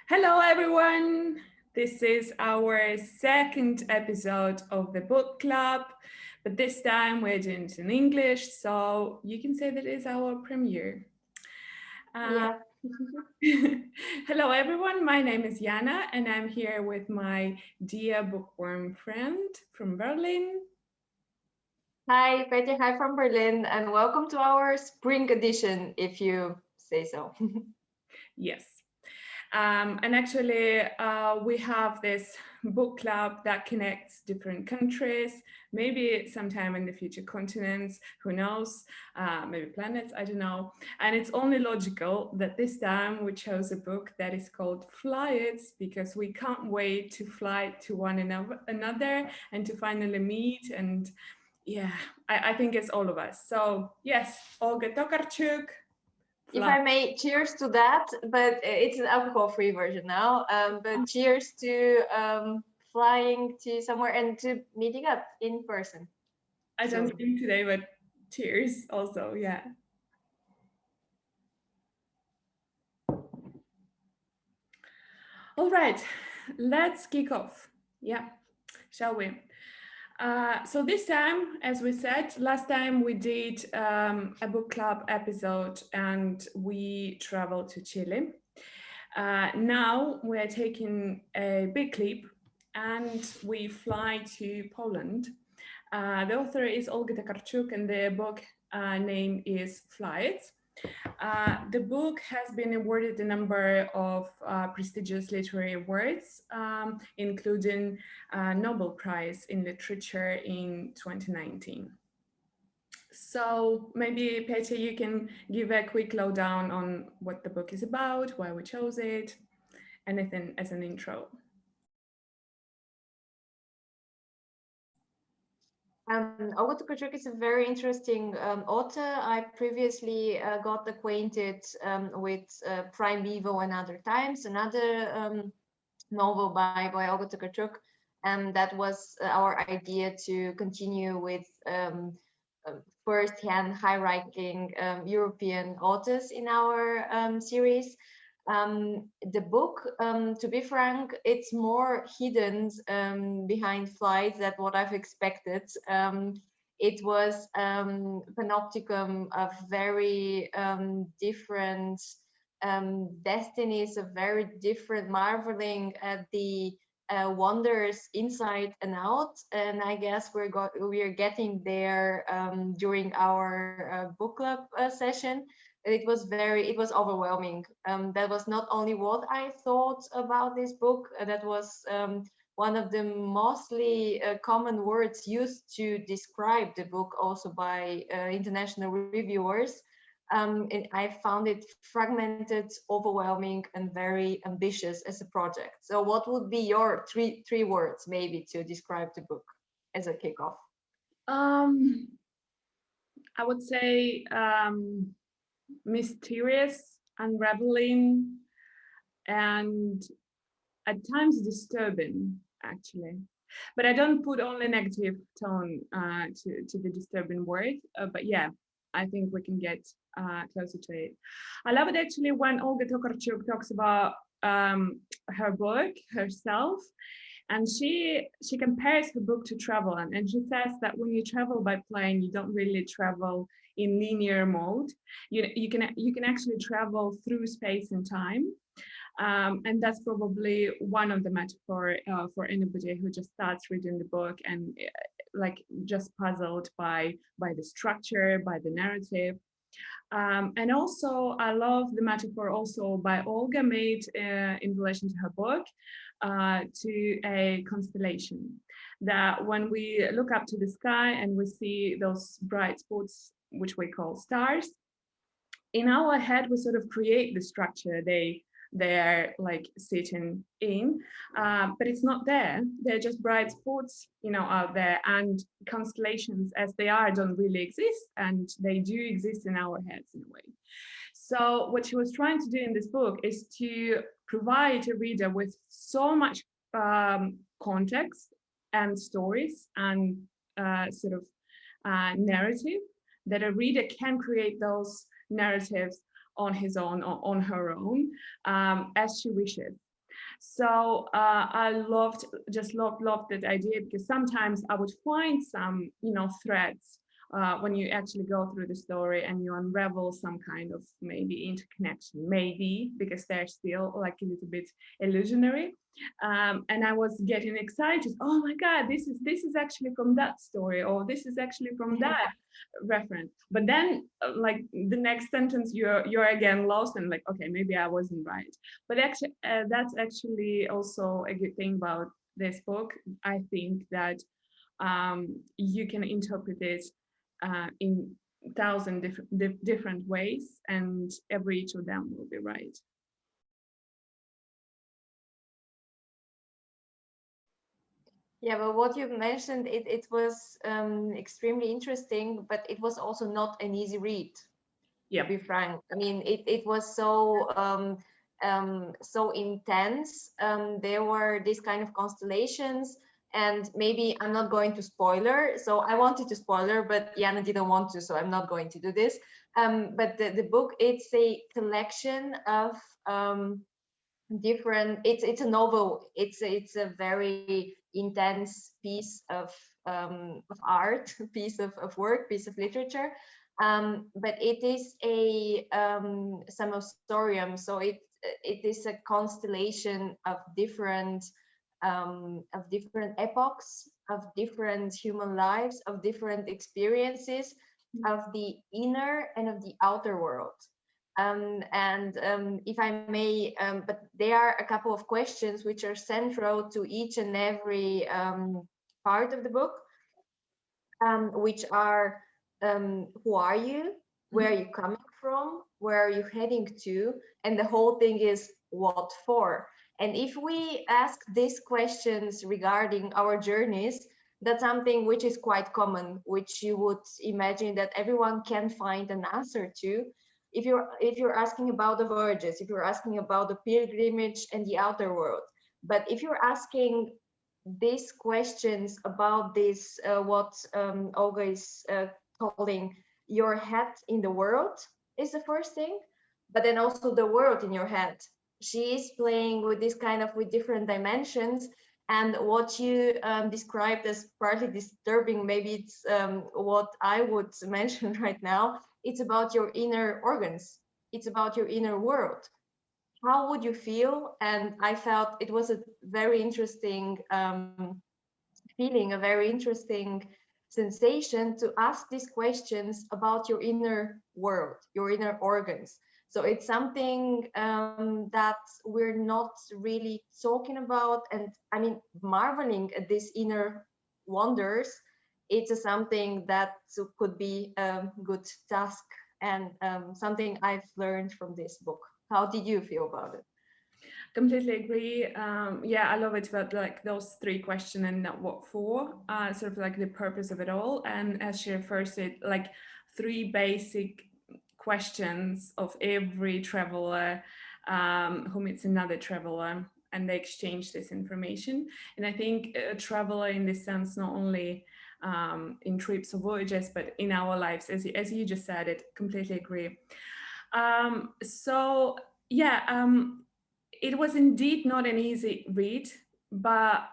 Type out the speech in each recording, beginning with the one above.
Hello, everyone. This is our second episode of the book club, but this time we're doing it in English, so you can say that it's our premiere. Yeah. Hello, everyone. My name is Jana, and I'm here with my dear bookworm friend from Berlin. Hi, Petja. Hi from Berlin, and welcome to our spring edition, if you say so. Yes. And actually, we have this book club that connects different countries, maybe sometime in the future continents, who knows, maybe planets, I don't know. And it's only logical that this time we chose a book that is called Fly It, because we can't wait to fly to one another and to finally meet. And yeah, I think it's all of us. So yes, Olga Tokarczuk. If I may, cheers to that, but it's an alcohol-free version now. But cheers to flying to somewhere and to meeting up in person. I don't drink today, but cheers also, yeah. All right, let's kick off. Yeah, shall we? So this time, as we said, last time we did a book club episode and we traveled to Chile. Now we're taking a big leap and we fly to Poland. The author is Olga Tokarczhuk and the book name is Fly It. The book has been awarded a number of prestigious literary awards, including Nobel Prize in Literature in 2019. So maybe, Peter, you can give a quick lowdown on what the book is about, why we chose it, anything as an intro. Olga Tokarczuk is a very interesting author. I previously got acquainted with Prime Vivo and Other Times, another novel by Olga Tokarczuk, and that was our idea to continue with first-hand high-ranking European authors in our series. The book, to be frank, it's more hidden behind flights than what I've expected. It was panopticon of very different destinies, of very different marveling at the wonders inside and out. And I guess we are getting there during our book club session. It was overwhelming. That was not only what I thought about this book, that was one of the mostly common words used to describe the book also by international reviewers. And I found it fragmented, overwhelming, and very ambitious as a project. So what would be your three words maybe to describe the book as a kickoff? I would say mysterious, unraveling, and at times disturbing, actually. But I don't put only negative tone to the disturbing word. But yeah, I think we can get closer to it. I love it actually when Olga Tokarczuk talks about her book herself, and she compares her book to travel, and she says that when you travel by plane, you don't really travel in linear mode. You can actually travel through space and time. And that's probably one of the metaphor for anybody who just starts reading the book and like just puzzled by the structure, by the narrative. And also, I love the metaphor also by Olga made in relation to her book to a constellation. That when we look up to the sky and we see those bright spots, which we call stars, in our head we sort of create the structure they're like sitting in, but it's not there. They're just bright spots, out there, and constellations as they are don't really exist, and they do exist in our heads in a way. So what she was trying to do in this book is to provide a reader with so much context and stories and sort of narrative that a reader can create those narratives on his own or on her own, as she wishes. So I loved that idea, because sometimes I would find some, threads when you actually go through the story and you unravel some kind of maybe interconnection, maybe because they're still like a little bit illusionary. And I was getting excited. Oh my God, this is actually from that story, or this is actually from that reference. But then, like the next sentence, you're again lost and like, okay, maybe I wasn't right. But actually, that's actually also a good thing about this book. I think that you can interpret it in thousand different ways, and every each of them will be right. Yeah, but what you mentioned, it was extremely interesting, but it was also not an easy read, to be frank. I mean, it was so intense. There were these kind of constellations, and maybe I'm not going to spoiler. So I wanted to spoiler, but Jana didn't want to, so I'm not going to do this. But the book, it's a collection of different. It's a novel. It's a very intense piece of art, piece of work, piece of literature. But it is a samostorium, so it is a constellation of different epochs, of different human lives, of different experiences, of the inner and of the outer world. If I may, but there are a couple of questions which are central to each and every part of the book, which are who are you, where are you coming from, where are you heading to, and the whole thing is what for. And if we ask these questions regarding our journeys, that's something which is quite common, which you would imagine that everyone can find an answer to. If you're asking about the voyages, if you're asking about the pilgrimage and the outer world, but if you're asking these questions about this, what Olga is calling your head in the world, is the first thing, but then also the world in your head. She is playing with this kind of with different dimensions, and what you described as partly disturbing, maybe it's what I would mention right now. It's about your inner organs. It's about your inner world. How would you feel? And I felt it was a very interesting feeling, a very interesting sensation to ask these questions about your inner world, your inner organs. So it's something that we're not really talking about. And I mean, marveling at these inner wonders, it's something that could be a good task, and something I've learned from this book. How did you feel about it? Completely agree. Yeah, I love it about like those three questions and what for, sort of like the purpose of it all. And as she refers to it, like three basic questions of every traveler who meets another traveler, and they exchange this information. And I think a traveler in this sense, not only in trips or voyages, but in our lives, as you just said it, completely agree. So yeah, it was indeed not an easy read, but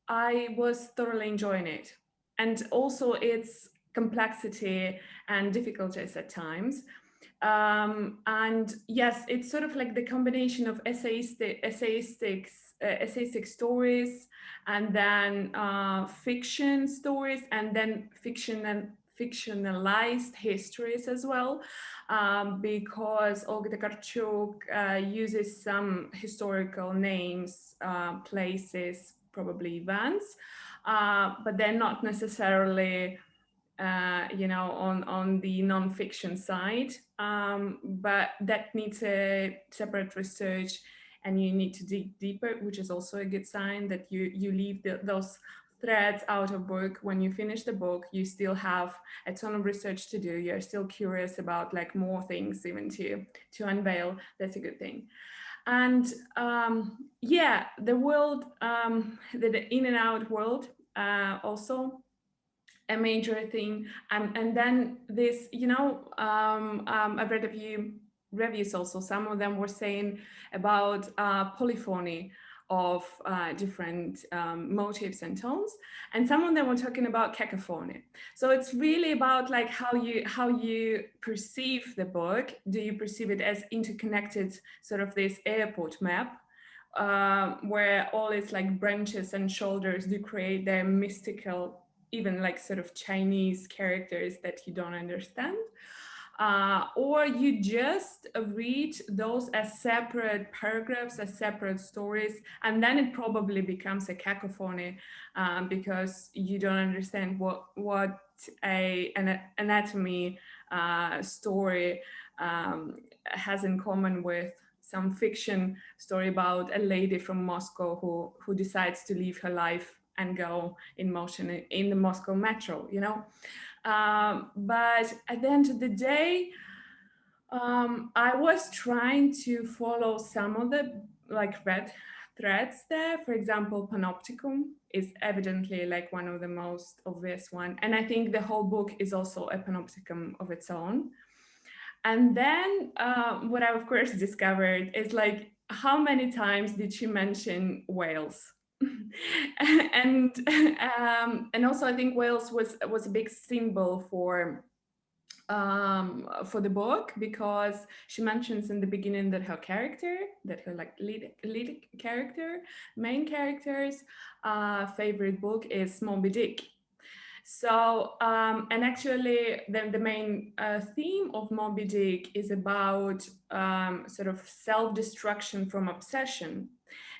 I was thoroughly enjoying it. And also its complexity and difficulties at times. And yes, it's sort of like the combination of essayistic stories, and then fiction stories, and then fictionalized histories as well, because Olga Tokarczuk uses some historical names, places, probably events, but they're not necessarily on the non-fiction side, but that needs a separate research, and you need to dig deeper, which is also a good sign that you leave those threads out of book. When you finish the book, you still have a ton of research to do. You're still curious about like more things even to unveil. That's a good thing. And yeah, the world, the in and out world, also a major thing. And then this, I've read a few reviews also. Some of them were saying about polyphony, of different motifs and tones, and some of them were talking about cacophony. So it's really about like how you perceive the book. Do you perceive it as interconnected, sort of this airport map, where all its like branches and shoulders do create their mystical, even like sort of Chinese characters that you don't understand? Or you just read those as separate paragraphs, as separate stories, and then it probably becomes a cacophony, because you don't understand what an anatomy story has in common with some fiction story about a lady from Moscow who decides to leave her life and go in motion in the Moscow metro, you know. But at the end of the day, I was trying to follow some of the like red threads there. For example, panopticon is evidently like one of the most obvious one. And I think the whole book is also a panopticon of its own. And then what I of course discovered is like, how many times did she mention whales? And also I think whales was a big symbol for the book, because she mentions in the beginning that her like lead character, main character's favorite book is Moby Dick. So, and actually the main theme of Moby Dick is about sort of self-destruction from obsession.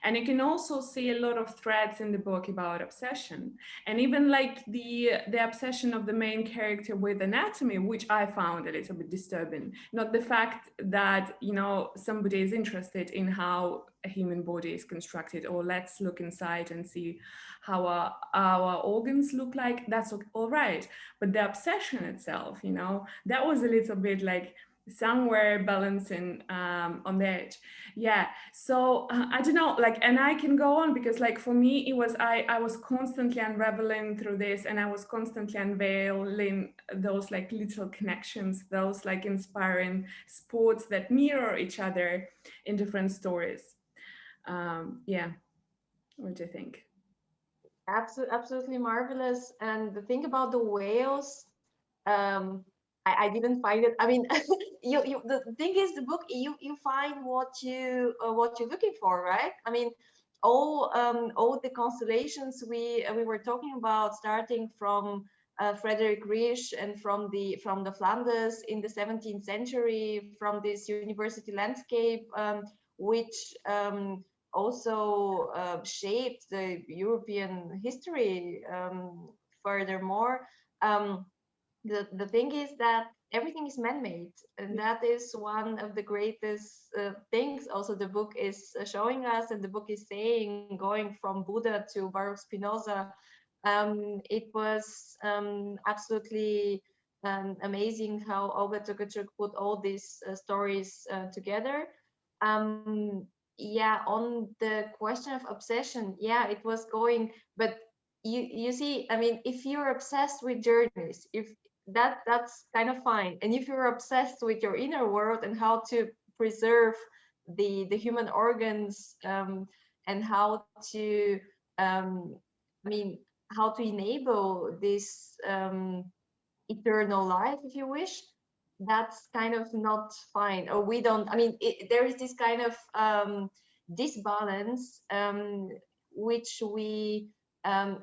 And you can also see a lot of threads in the book about obsession, and even like the obsession of the main character with anatomy, which I found a little bit disturbing. Not the fact that, you know, somebody is interested in how a human body is constructed, or let's look inside and see how our organs look like. That's all right, but the obsession itself, you know, that was a little bit like somewhere balancing on the edge. Yeah, so I don't know, like, and I can go on, because like for me it was, I was constantly unraveling through this, and I was constantly unveiling those like little connections, those like inspiring spots that mirror each other in different stories. Yeah, what do you think? Absolutely marvelous. And the thing about the whales, I didn't find it. I mean, the thing is, the book, you find what you're looking for, right? I mean, all the constellations we were talking about, starting from Frederick Risch and from the Flanders in the 17th century, from this university landscape, which also shaped the European history. Furthermore, the thing is that everything is man-made, and that is one of the greatest things also the book is showing us, and the book is saying, going from Buddha to Baruch Spinoza. It was absolutely amazing how Olga Tokarczuk put all these stories together. Yeah, on the question of obsession, yeah, it was going, but you see, I mean, if you're obsessed with journeys, if that's kind of fine, and if you're obsessed with your inner world and how to preserve the human organs, and how to I mean, how to enable this eternal life, if you wish, that's kind of not fine. Or we don't, I mean, there is this kind of disbalance, which we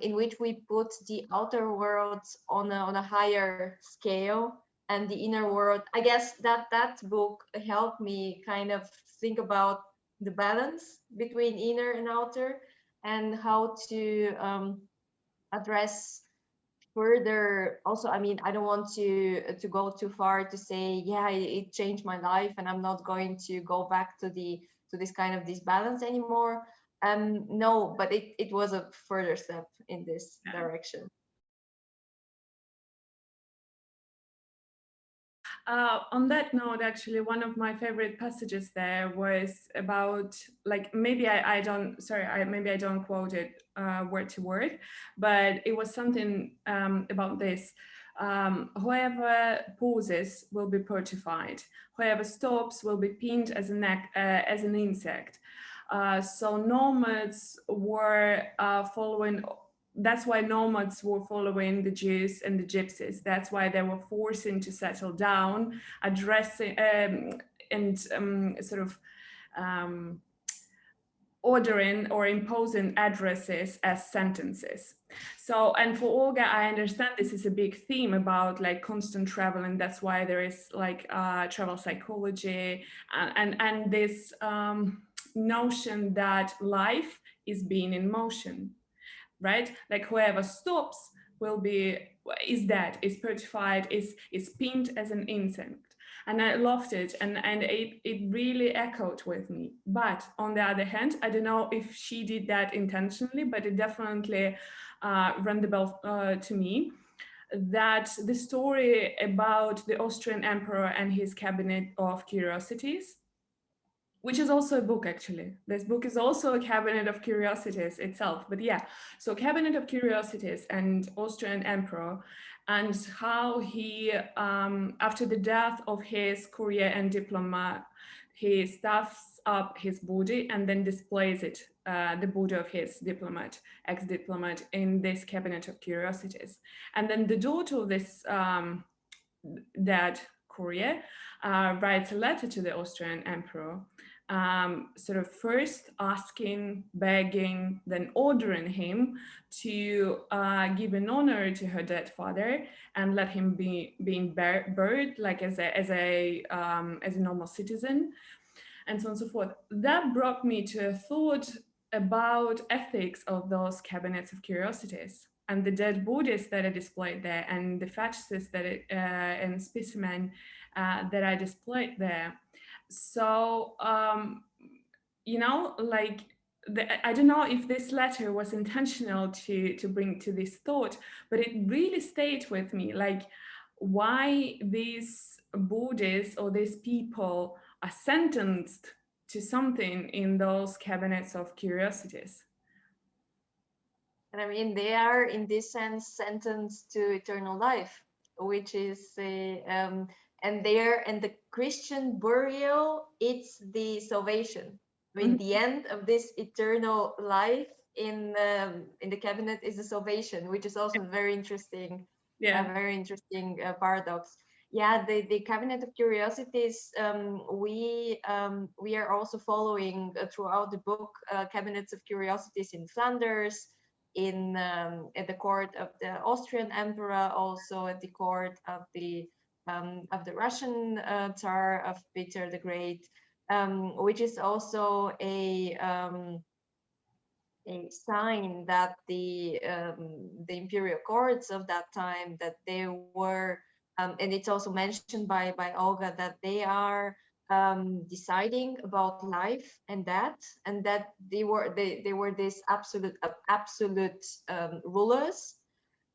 in which we put the outer world on a higher scale, and the inner world. I guess that book helped me kind of think about the balance between inner and outer, and how to address further. Also, I mean, I don't want to go too far to say, yeah, it changed my life and I'm not going to go back to this kind of disbalance anymore. No, but it was a further step in this direction. On that note, actually, one of my favorite passages there was about, like, maybe I don't, sorry, maybe I don't quote it word to word, but it was something about this. Whoever pauses will be petrified. Whoever stops will be pinned as an insect. So nomads were following. That's why nomads were following the Jews and the Gypsies. That's why they were forcing to settle down, addressing and sort of ordering or imposing addresses as sentences. So, and for Olga, I understand this is a big theme about like constant travel, and that's why there is like travel psychology and this notion that life is being in motion, right? Like whoever stops is dead, is petrified, is pinned as an insect. And I loved it, and it really echoed with me. But on the other hand, I don't know if she did that intentionally, but it definitely rang the bell to me, that the story about the Austrian emperor and his cabinet of curiosities, which is also a book actually. This book is also a cabinet of curiosities itself. But yeah, so cabinet of curiosities and Austrian emperor, and how he, after the death of his courier and diplomat, he stuffs up his body and then displays it, the body of his diplomat, ex-diplomat, in this cabinet of curiosities. And then the daughter of this dead courier writes a letter to the Austrian emperor, sort of first asking, begging, then ordering him to give an honor to her dead father and let him be buried like as a normal citizen, and so on and so forth. That brought me to a thought about ethics of those cabinets of curiosities and the dead bodies that are displayed there, and the fetuses that and specimen that are displayed there. So you know, like I don't know if this letter was intentional to bring to this thought, but it really stayed with me, like why these bodies or these people are sentenced to something in those cabinets of curiosities. And I mean, they are in this sense sentenced to eternal life, which is and the Christian burial, it's the salvation. I mean, the end of this eternal life in the cabinet is the salvation, which is also very interesting. Yeah, A very interesting paradox. Yeah, the cabinet of curiosities, we are also following throughout the book cabinets of curiosities in Flanders, in at the court of the Austrian emperor, also at the court of the Russian Tsar of Peter the Great, which is also a sign that the imperial courts of that time, that they were, and it's also mentioned by Olga, that they are deciding about life and death, and that they were these absolute rulers,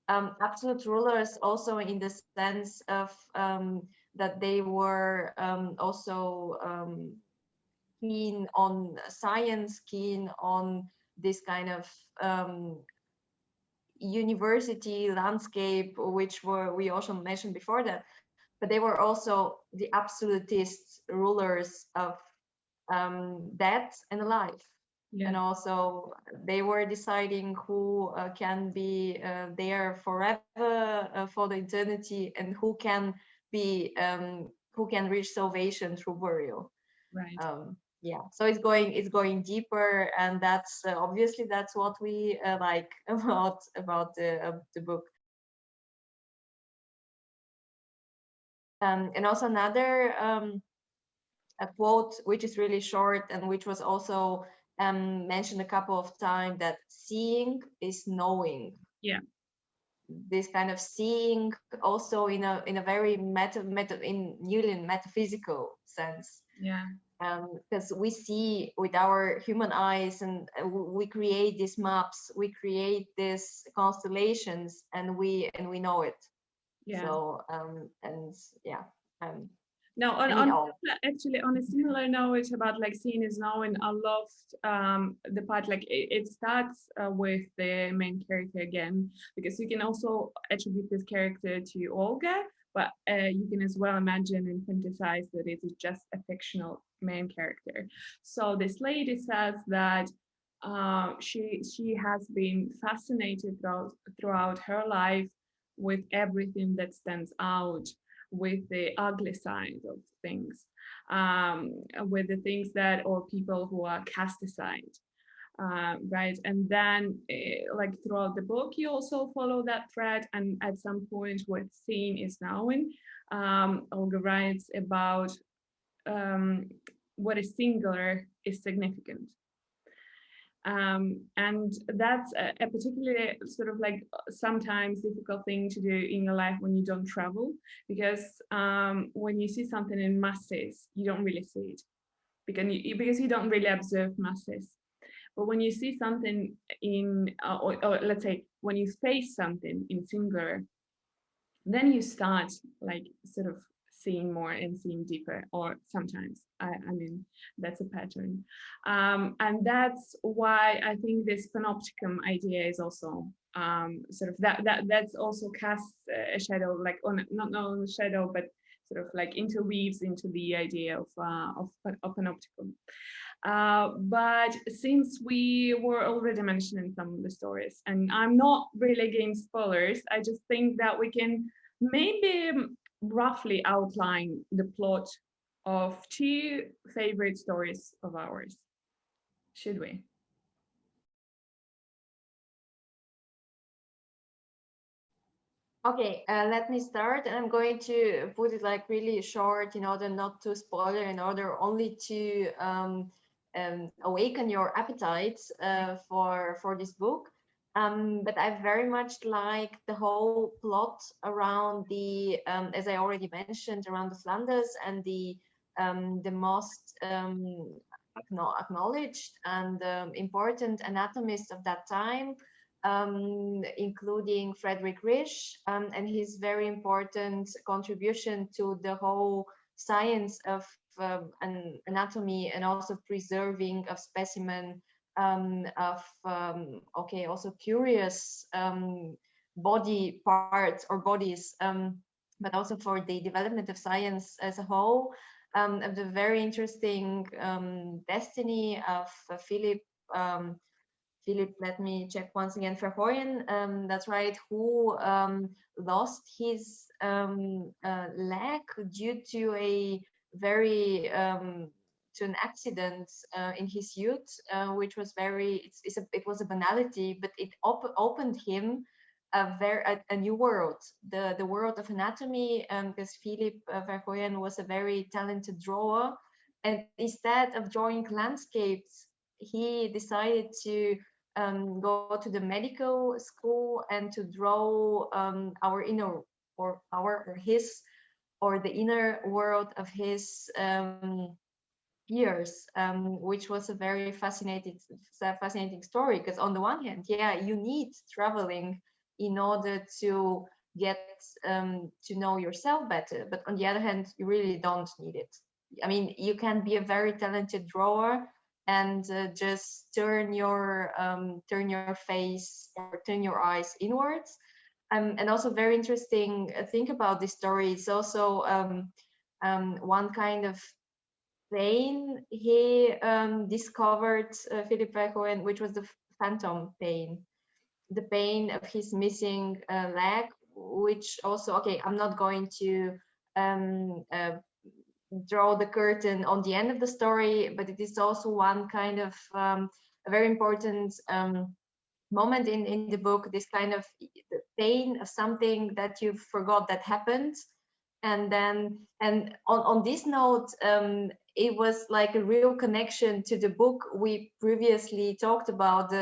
absolute rulers also in the sense of that they were also keen on science, keen on this kind of university landscape, which we also mentioned before that, but they were also the absolutist rulers of death and life. Yeah. And also they were deciding who can be there forever for the eternity, and who can reach salvation through burial. right. Yeah, so it's going deeper, and that's obviously that's what we like about the book. And also another a quote which is really short and which was also mentioned a couple of times, that seeing is knowing. Yeah, this kind of seeing also in a very in Jungian metaphysical sense. Yeah. Because we see with our human eyes, and we create these maps, we create these constellations, and we know it. Yeah. So and yeah. No, actually, on a similar note about like seeing is knowing, I loved the part, like it starts with the main character again, because you can also attribute this character to Olga, but you can as well imagine and fantasize that it is just a fictional main character. So this lady says that she has been fascinated throughout her life with everything that stands out, with the ugly side of things, with the things that, or people who are cast aside. Right, and then like throughout the book you also follow that thread, and at some point what scene is known, Olga writes about what is singular is significant. And that's a particularly sort of like sometimes difficult thing to do in your life when you don't travel, because when you see something in masses, you don't really see it because you don't really observe masses. But when you see something in, or let's say, when you face something in singular, then you start like sort of seeing more and seeing deeper, or sometimes, I mean, that's a pattern. And that's why I think this panopticon idea is also sort of that's also casts a shadow, like on, not on the shadow, but sort of like interweaves into the idea of panopticon. But since we were already mentioning some of the stories, and I'm not really against spoilers, I just think that we can maybe roughly outline the plot of two favorite stories of ours. Should we? Okay, let me start, and I'm going to put it like really short in order not to spoil, in order only to awaken your appetite for this book. But I very much like the whole plot around the, as I already mentioned, around the Flanders and the most acknowledged and important anatomist of that time, including Frederick Risch, and his very important contribution to the whole science of anatomy, and also preserving of specimen, okay, also curious body parts or bodies, but also for the development of science as a whole, of the very interesting destiny of Philip, let me check once again, Verhoeven, that's right, who lost his leg due to a very to an accident in his youth, which was very, it was a banality, but it opened him a new world, the world of anatomy, because Philip Verhoeven was a very talented drawer, and instead of drawing landscapes, he decided to go to the medical school and to draw our inner, or his, or the inner world of his peers, which was a very fascinating story, because on the one hand, yeah, you need traveling in order to get to know yourself better, but on the other hand, you really don't need it. I mean, you can be a very talented drawer and just turn your face or turn your eyes inwards. And also very interesting thing about this story is also one kind of pain he discovered, Philip Verhoeven, which was the phantom pain, the pain of his missing leg, which also, okay, I'm not going to draw the curtain on the end of the story, but it is also one kind of a very important moment in the book, this kind of the pain of something that you forgot that happened. And then, and on this note, it was like a real connection to the book we previously talked about,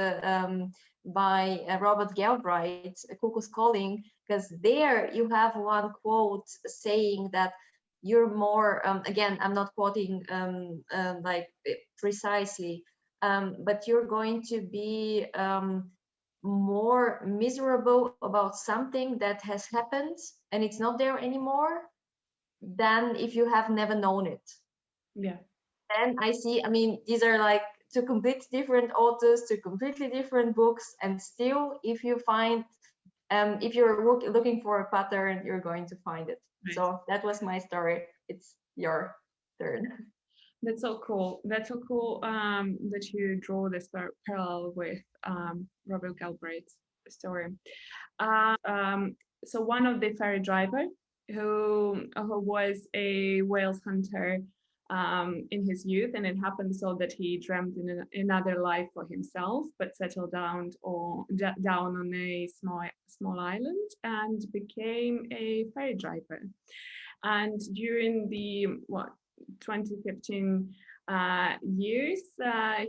by Robert Galbraith, Cuckoo's Calling, because there you have one quote saying that you're more, again, I'm not quoting like precisely, but you're going to be more miserable about something that has happened and it's not there anymore than if you have never known it. Yeah. And I see, I mean, these are like two completely different authors, two completely different books, and still, if you find, if you're looking for a pattern, you're going to find it. Right. So that was my story. It's your turn. That's so cool. That's so cool that you draw this parallel with Robert Galbraith's story. So one of the ferry driver who was a whales hunter in his youth, and it happened so that he dreamt in another life for himself, but settled down down on a small island and became a ferry driver. And during the 2015 years,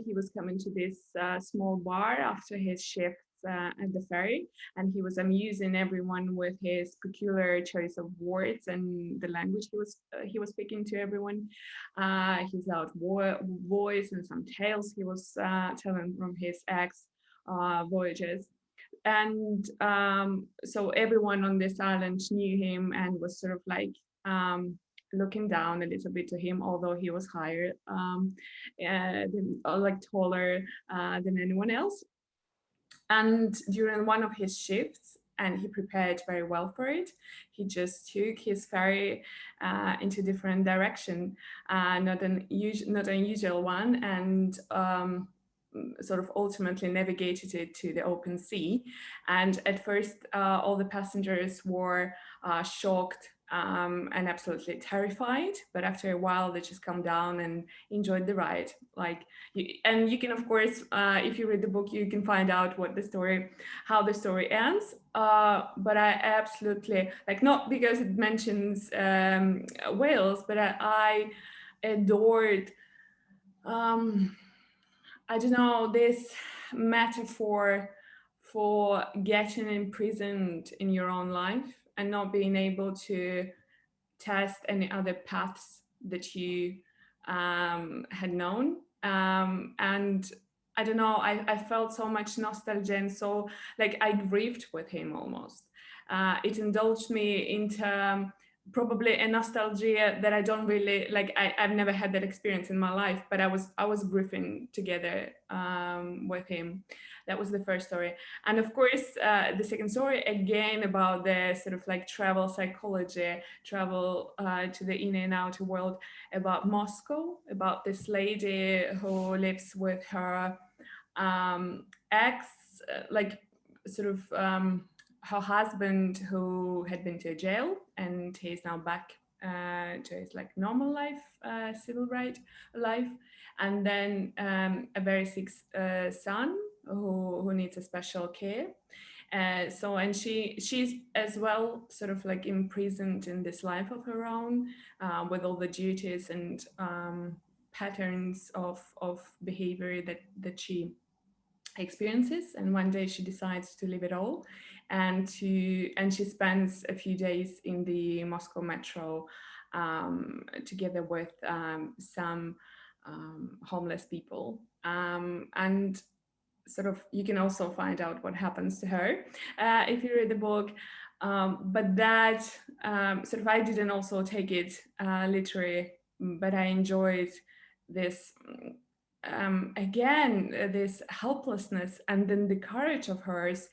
he was coming to this small bar after his shift at the ferry, and he was amusing everyone with his peculiar choice of words and the language he was speaking to everyone. His loud voice and some tales he was telling from his ex voyages. And so everyone on this island knew him and was sort of like looking down a little bit to him, although he was higher, like taller than anyone else. And during one of his shifts, and he prepared very well for it, he just took his ferry into a different direction, not an unusual one, and sort of ultimately navigated it to the open sea. And at first, all the passengers were shocked and absolutely terrified. But after a while, they just calmed down and enjoyed the ride. And you can, of course, if you read the book, you can find out how the story ends. But I absolutely not because it mentions whales, but I adored. I don't know, this metaphor for getting imprisoned in your own life and not being able to test any other paths that you had known. And I don't know, I felt so much nostalgia, and so I grieved with him almost. It indulged me into probably a nostalgia that I don't really I've never had that experience in my life, but I was grieving together with him. That was the first story. And of course, the second story, again, about the sort of travel psychology, travel to the inner and outer world, about Moscow, about this lady who lives with her ex, her husband, who had been to jail, and he's now back to his normal life, civil right life, and then a very sick son who needs a special care. And she's as well sort of imprisoned in this life of her own, with all the duties and patterns of behavior that she experiences. And one day she decides to leave it all, and she spends a few days in the Moscow metro together with some homeless people, and sort of you can also find out what happens to her if you read the book. But that sort of, I didn't also take it literary, but I enjoyed this again, this helplessness, and then the courage of hers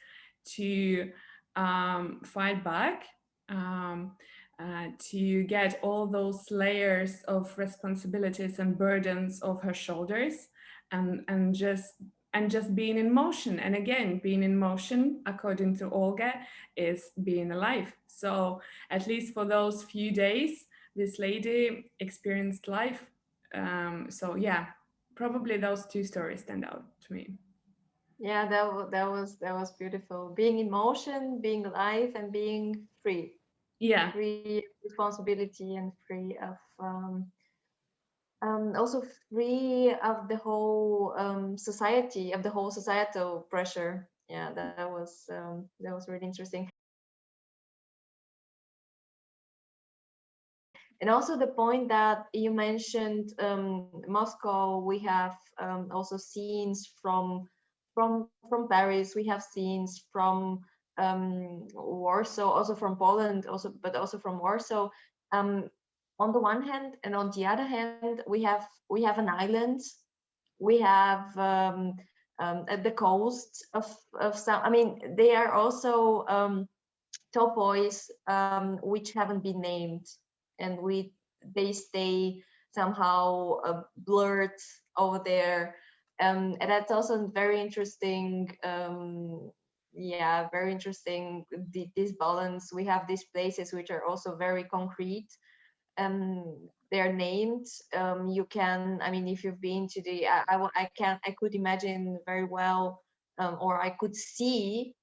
to fight back, to get all those layers of responsibilities and burdens off her shoulders, and just being in motion. And again, being in motion, according to Olga, is being alive. So at least for those few days, this lady experienced life. So yeah, probably those two stories stand out to me. Yeah, that was beautiful. Being in motion, being alive, and being free. Yeah. Free responsibility and free of also free of the whole society, of the whole societal pressure. Yeah, that was really interesting. And also the point that you mentioned, Moscow, we have also scenes from Paris, we have scenes from Warsaw, also from Poland, but also from Warsaw. On the one hand, and on the other hand, we have an island. We have at the coast of some. I mean, they are also topois which haven't been named, and they stay somehow blurred over there. And that's also very interesting. Yeah, very interesting. This balance. We have these places which are also very concrete. They're named. You can, I mean, if you've been to the, I could imagine very well, or I could see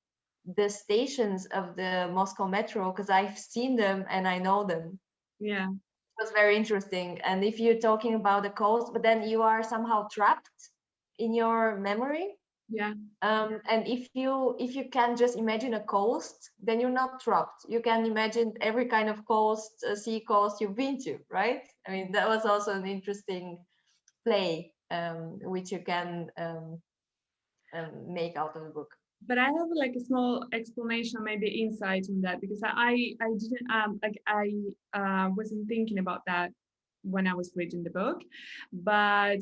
the stations of the Moscow metro because I've seen them and I know them. Yeah. It was very interesting. And if you're talking about the coast, but then you are somehow trapped in your memory. Yeah. And if you can just imagine a coast, then you're not trapped. You can imagine every kind of coast, sea coast you've been to, right? I mean, that was also an interesting play, which you can make out of the book. But I have like a small explanation, maybe insight on that, because I didn't like I wasn't thinking about that when I was reading the book, but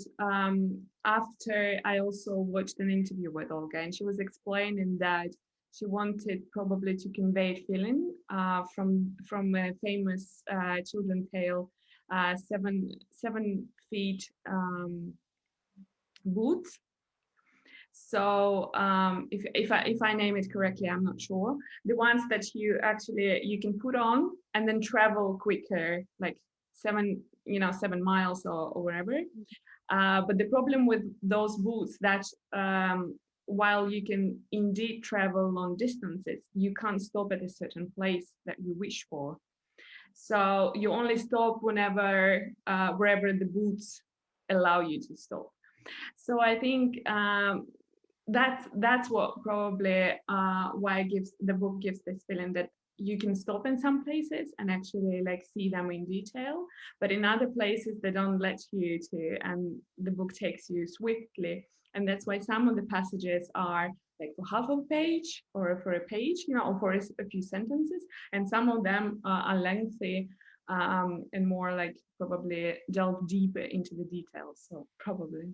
after I also watched an interview with Olga, and she was explaining that she wanted probably to convey feeling from a famous children's tale, 7 feet boots. So if I name it correctly, I'm not sure. The ones that you can put on and then travel quicker, like 7 miles or whatever. But the problem with those boots that while you can indeed travel long distances, you can't stop at a certain place that you wish for. So you only stop wherever the boots allow you to stop. So I think that's what probably why the book gives this feeling that you can stop in some places and actually like see them in detail, but in other places they don't let you to, and the book takes you swiftly. And that's why some of the passages are like for half of a page or for a page, or for a few sentences, and some of them are lengthy and more like probably delve deeper into the details. So probably.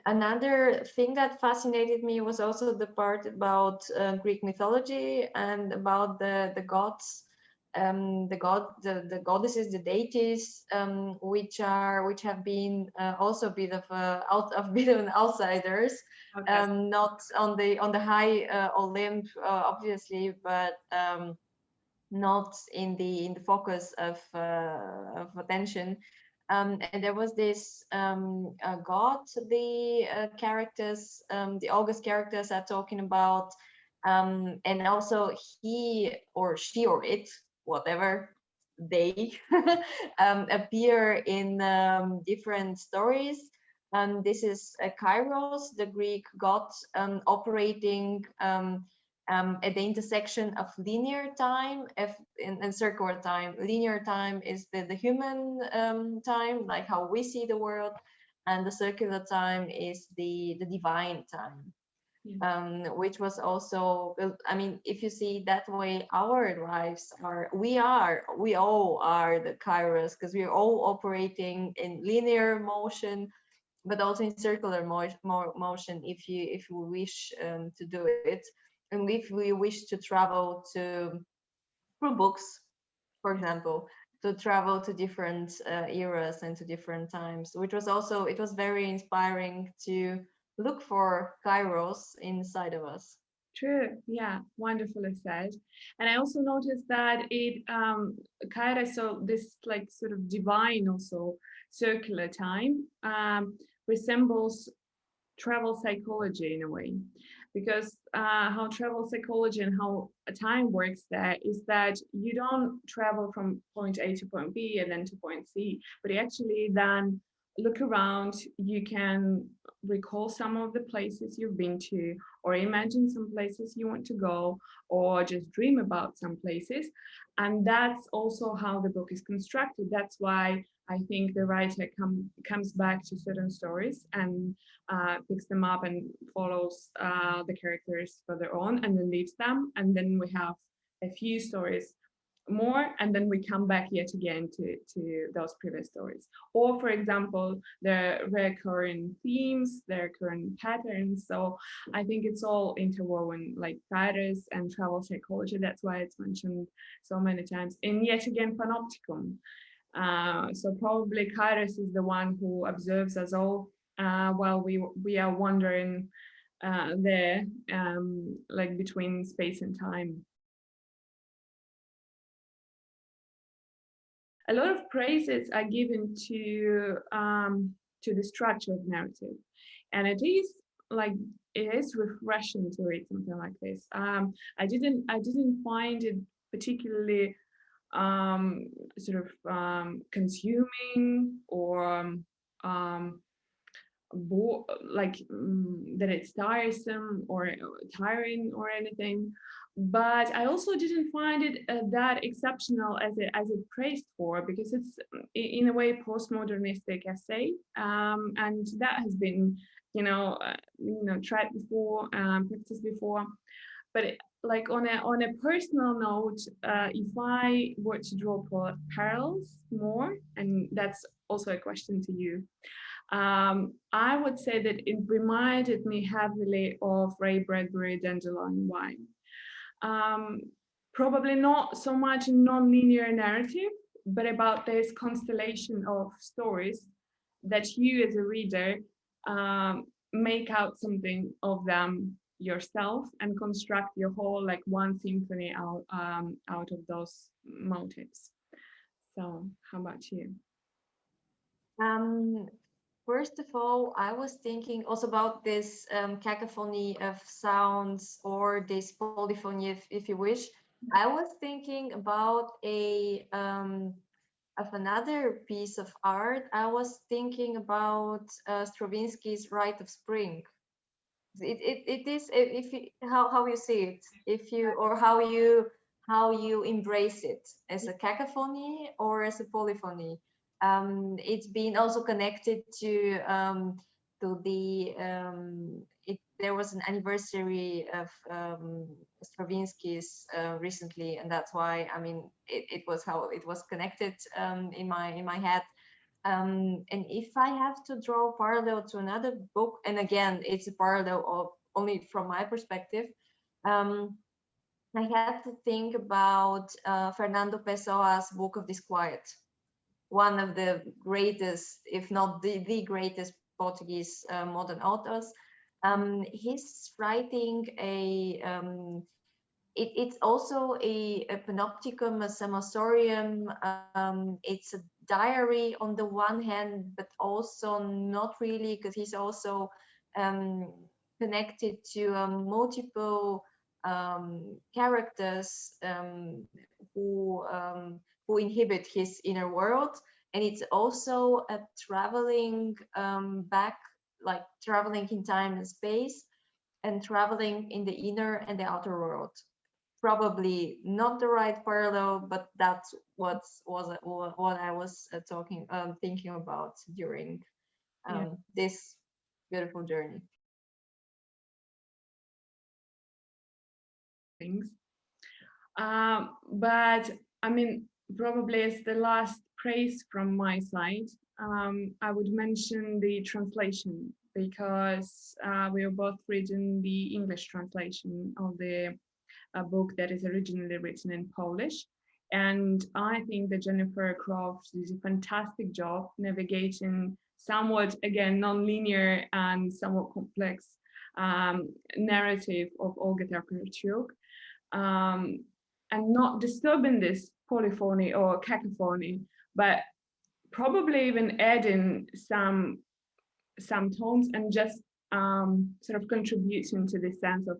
Another thing that fascinated me was also the part about Greek mythology and about the gods, the goddesses, the deities, which have been also a bit of outsiders, Okay. not on the high Olymp, obviously, but not in the focus of attention. And there was this god, the characters, the August characters are talking about, and also he or she or it, whatever they, appear in different stories. This is Kairos, the Greek god, operating at the intersection of linear time and circular time. Linear time is the human time, like how we see the world, and the circular time is the divine time. Which was also, I mean, if you see that way, our lives we all are the Kairos, because we're all operating in linear motion, but also in circular motion if we wish to do it. And if we wish to travel through books, for example, to travel to different eras and to different times, which was also, it was very inspiring to look for Kairos inside of us. True. Yeah, wonderfully said. And I also noticed that it Kairos, so this like sort of divine also circular time resembles travel psychology in a way, because how travel psychology and how time works there is that you don't travel from point A to point B and then to point C, but you actually then look around. You can recall some of the places you've been to, or imagine some places you want to go, or just dream about some places. And that's also how the book is constructed. That's why I think the writer comes back to certain stories and picks them up and follows the characters further on and then leaves them. And then we have a few stories more, and then we come back yet again to those previous stories. Or, for example, the recurring themes, the recurring patterns. So I think it's all interwoven, like Paris and travel psychology. That's why it's mentioned so many times. And yet again, panopticon. So probably Kairos is the one who observes us all while we are wandering there, like between space and time. A lot of praises are given to the structure of narrative, and it is refreshing to read something like this. I didn't find it particularly consuming or that it's tiresome or tiring or anything, but I also didn't find it that exceptional as it praised for, because it's in a way postmodernistic essay, and that has been tried before, practiced before. But like on a personal note, if I were to draw parallels more, and that's also a question to you, I would say that it reminded me heavily of Ray Bradbury, Dandelion Wine. Probably not so much non-linear narrative, but about this constellation of stories that you as a reader make out something of them yourself and construct your whole like one symphony out of those motifs. So how about you? First of all, I was thinking also about this cacophony of sounds, or this polyphony, if you wish. I was thinking about of another piece of art. I was thinking about Stravinsky's Rite of Spring. It is, if you, how you see it, if you, or how you embrace it, as a cacophony or as a polyphony. It's been also connected to the there was an anniversary of Stravinsky's recently, and that's why, I mean, it was how it was connected in my head. And if I have to draw a parallel to another book, and again, it's a parallel of only from my perspective, I have to think about Fernando Pessoa's Book of Disquiet, one of the greatest, if not the greatest Portuguese modern authors. He's writing it's also a panopticon, a semaphorium. It's a diary on the one hand, but also not really, because he's also connected to multiple characters who inhibit his inner world. And it's also a traveling back, like traveling in time and space, and traveling in the inner and the outer world. Probably not the right parallel, but that's what I was thinking about during this beautiful journey. Things, but I mean, probably as the last praise from my side, I would mention the translation, because we are both reading the English translation of the book that is originally written in Polish. And I think that Jennifer Croft did a fantastic job navigating somewhat, again, non-linear and somewhat complex narrative of Olga Tokarczuk, and not disturbing this polyphony or cacophony, but probably even adding some tones and just sort of contributing to this sense of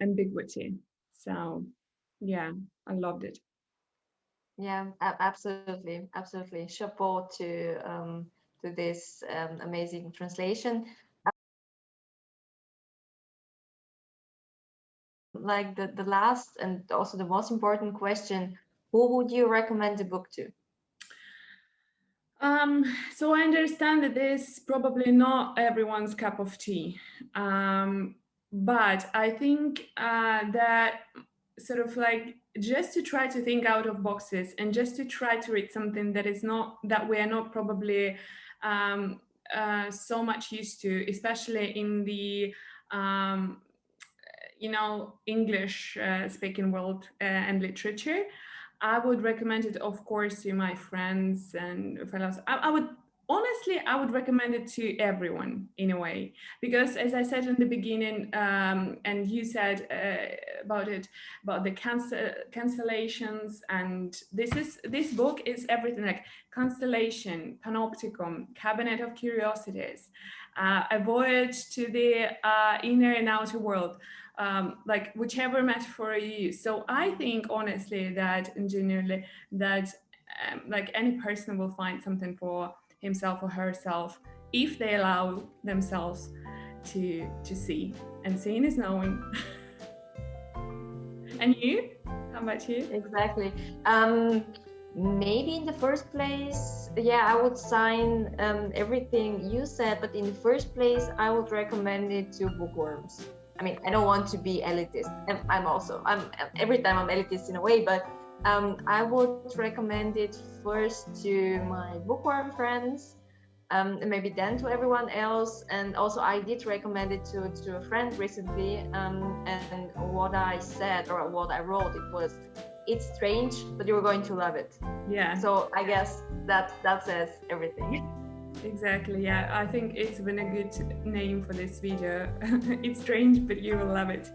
ambiguity. So yeah, I loved it. Yeah, absolutely, absolutely. Chapeau to this amazing translation. Like the last and also the most important question, who would you recommend the book to? So I understand that this is probably not everyone's cup of tea, but I think that sort of like just to try to think out of boxes and just to try to read something that is not, that we are not probably so much used to, especially in the English speaking world and literature. I would recommend it, of course, to my friends and fellows. I would recommend it to everyone in a way, because as I said in the beginning, and you said about the constellations, and this book is everything, like constellation, panopticon, cabinet of curiosities, a voyage to the inner and outer world. Like whichever metaphor you use. So I think honestly that genuinely that like any person will find something for himself or herself if they allow themselves to see. And seeing is knowing. And you? How about you? Exactly. Maybe in the first place, yeah, I would sign everything you said, but in the first place, I would recommend it to bookworms. I mean, I don't want to be elitist, and I'm every time I'm elitist in a way, but I would recommend it first to my bookworm friends, and maybe then to everyone else. And also I did recommend it to a friend recently, and what I said or what I wrote, it was, it's strange, but you're going to love it. Yeah. So I guess that says everything. Exactly, yeah. I think it's been a good name for this video. It's strange, but you will love it.